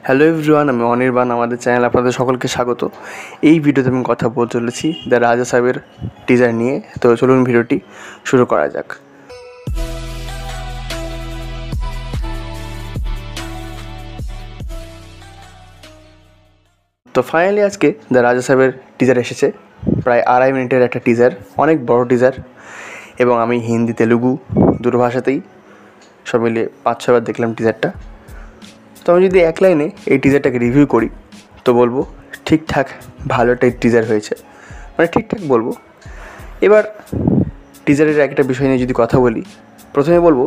Hello everyone, আমি অনির্বাণ। আমাদের channel আপনাদের সকলকে স্বাগত। এই ভিডিওতে আমি কথা বলতে চলেছি দ্য রাজা সাহেবের টিজার নিয়ে। তো চলুন ভিডিওটি শুরু করা যাক। তো ফাইনালি আজকে দ্য রাজা সাহেবের টিজার এসেছে। প্রায় 2.5 মিনিটের একটা টিজার, অনেক বড় টিজার, এবং আমি হিন্দি তেলুগু দুটো ভাষাতেই সব মিলিয়ে 5-6 বার দেখলাম টিজারটা। তো আমি যদি এক লাইনে এই টিজারটাকে রিভিউ করি তো বলবো ঠিকঠাক ভালো একটা টিজার হয়েছে, মানে ঠিকঠাক বলবো। এবার টিজারের একটা বিষয় নিয়ে যদি কথা বলি, প্রথমে বলবো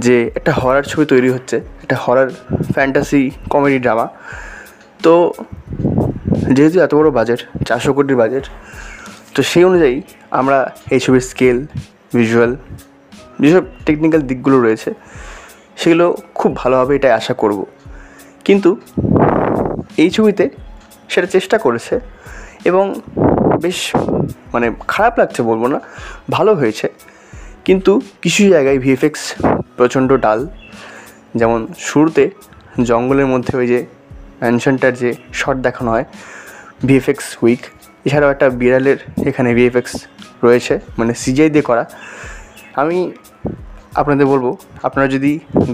যে একটা হরার ছবি তৈরি হচ্ছে, একটা হরার ফ্যান্টাসি কমেডি ড্রামা। তো যেহেতু এত বড় বাজেট, 400 কোটির বাজেট, তো সেই অনুযায়ী আমরা এই ছবির স্কেল, ভিজুয়াল, যেসব টেকনিক্যাল দিকগুলো রয়েছে সেগুলো খুব ভালো হবে এটাই আশা করব। কিন্তু এই ছবিতে সেটা চেষ্টা করেছে এবং বেশ মানে খারাপ লাগছে বলবো না, ভালো হয়েছে। কিন্তু কিছু জায়গায় ভিএফএক্স প্রচণ্ড ডাল, যেমন শুরুতে জঙ্গলের মধ্যে ওই যে ম্যানশনটার যে শট দেখানো হয়, ভিএফএক্স উইক। এছাড়াও একটা বিড়ালের এখানে ভিএফএক্স রয়েছে, মানে সিজিআই দিয়ে করা। আমি আপনাদের বলবো, আপনারা যদি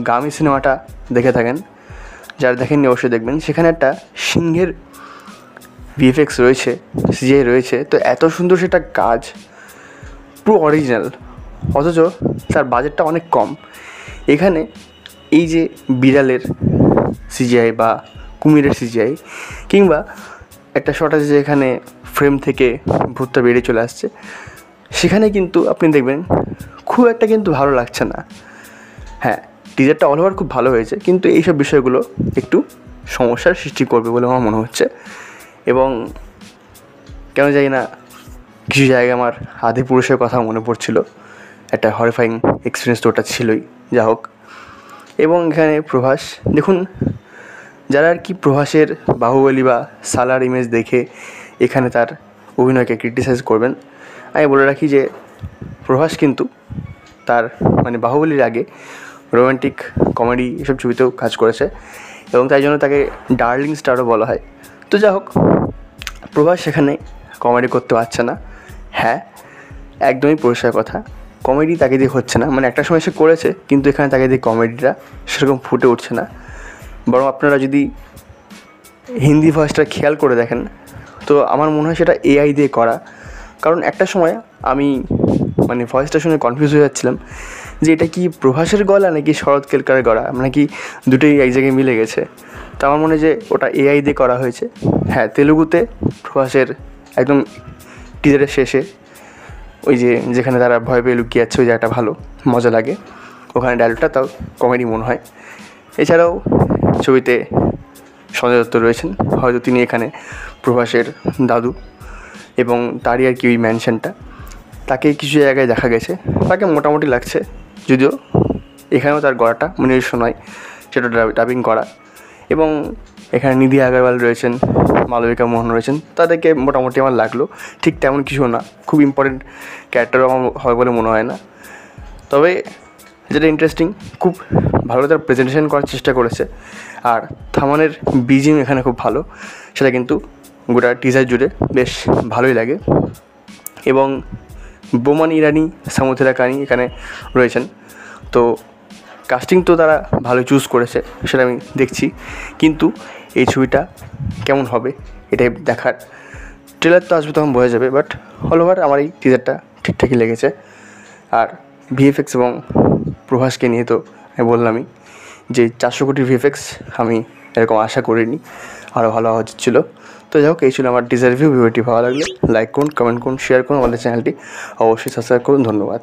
গামি সিনেমাটা দেখে থাকেন, যারা দেখেননি অবশ্যই দেখবেন, সেখানে একটা সিংহের ভিএফএক্স রয়েছে, সিজিআই রয়েছে। তো এত সুন্দর সেটা কাজ, পুরো অরিজিনাল, অথচ তার বাজেটটা অনেক কম। এখানে এই যে বিড়ালের সিজিআই বা কুমিরের সিজিআই, কিংবা একটা শট আছে যে এখানে ফ্রেম থেকে ভূতটা বেরিয়ে চলে আসছে, সেখানে কিন্তু আপনি দেখবেন খুব একটা কিন্তু ভালো লাগছে না। হ্যাঁ, টিজারটা অল ওভার খুব ভালো হয়েছে, কিন্তু এইসব বিষয়গুলো একটু সমস্যার সৃষ্টি করবে বলে আমার মনে হচ্ছে। এবং কেন জানি না কিছু জায়গায় আমার আদিপুরুষের কথা মনে পড়ছিল, একটা হরিফাইং এক্সপিরিয়েন্স তো ওটা ছিলই, যা হোক। এবং এখানে প্রভাস, দেখুন, যারা আর কি প্রভাসের বাহুবলী বা সালার ইমেজ দেখে এখানে তার অভিনয়কে ক্রিটিসাইজ করবেন, আমি বলে রাখি যে প্রভাস কিন্তু তার মানে বাহুবলীর আগে রোম্যান্টিক কমেডি এসব ছবিতেও কাজ করেছে, এবং তাই জন্য তাকে ডার্লিং স্টারও বলা হয়। তো যা হোক, প্রভাস সেখানে কমেডি করতে পারছে না। হ্যাঁ, একদমই পরিষ্কার কথা, কমেডি তাকে দিয়ে হচ্ছে না। মানে একটা সময় সে করেছে, কিন্তু এখানে তাকে দিয়ে কমেডিটা সেরকম ফুটে উঠছে না। বরং আপনারা যদি হিন্দি ভয়েসটা খেয়াল করে দেখেন, তো আমার মনে হয় সেটা এআই দিয়ে করা। কারণ একটা সময় আমি মানে ভয়েসটা শুনে কনফিউজ হয়ে যাচ্ছিলাম যে এটা কি প্রভাসের গলা নাকি শরৎ কেলকারের গলা, নাকি দুটোই এক জায়গায় মিলে গেছে। তো আমার মনে হয় যে ওটা এআই দিয়ে করা হয়েছে। হ্যাঁ, তেলুগুতে প্রভাসের একদম টিজারের শেষে ওই যে যেখানে তারা ভয় পেয়ে লুকিয়ে যাচ্ছে, ওই জায়গাটা ভালো, মজা লাগে, ওখানে ডায়লগটা তাও কমেডি মনে হয়। এছাড়াও ছবিতে সঞ্জয় দত্ত রয়েছেন, হয়তো তিনি এখানে প্রভাসের দাদু, এবং তারই আর কি ওই ম্যানশনটা, তাকে কিছু জায়গায় দেখা গেছে, তাকে মোটামুটি লাগছে। যদিও এখানেও তার গলাটা নিজস্ব নয়, সেটা ডাবিং করা। এবং এখানে নিধি আগারওয়াল রয়েছেন, মালবিকা মোহন রয়েছেন, তাদেরকে মোটামুটি আমার লাগলো। ঠিক তেমন কিছু না, খুব ইম্পর্টেন্ট ক্যারেক্টারও আমার হয় বলে মনে হয় না। তবে যেটা ইন্টারেস্টিং, খুব ভালো তার প্রেজেন্টেশন করার চেষ্টা করেছে। আর থামানের বিজিএম এখানে খুব ভালো, সেটা কিন্তু গোটা টিজার জুড়ে বেশ ভালোই লাগে। এবং বোমান ইরানি, সামুথেরা কানি এখানে রয়েছেন। তো কাস্টিং তো তারা ভালো চুজ করেছে, সেটা আমি দেখছি। কিন্তু এই ছবিটা কেমন হবে এটাই দেখার। ট্রেলার তো আসবে, তখন বোঝা যাবে। বাট অল ওভার আমার এই টিজারটা ঠিকঠাকই লেগেছে। আর ভিএফএক্স এবং প্রভাসকে নিয়ে তো আমি বললামই যে 400 কোটির ভিএফএক্স আমি এরকম আশা করিনি, আরও ভালো হওয়া উচিত ছিল। তো যাই হোক, এই ছিল আমার টিজার রিভিউ। ভিডিওটি ভালো লাগলে লাইক করুন, কমেন্ট করুন, শেয়ার করুন, আমাদের চ্যানেলটি অবশ্যই সাবস্ক্রাইব করুন। ধন্যবাদ।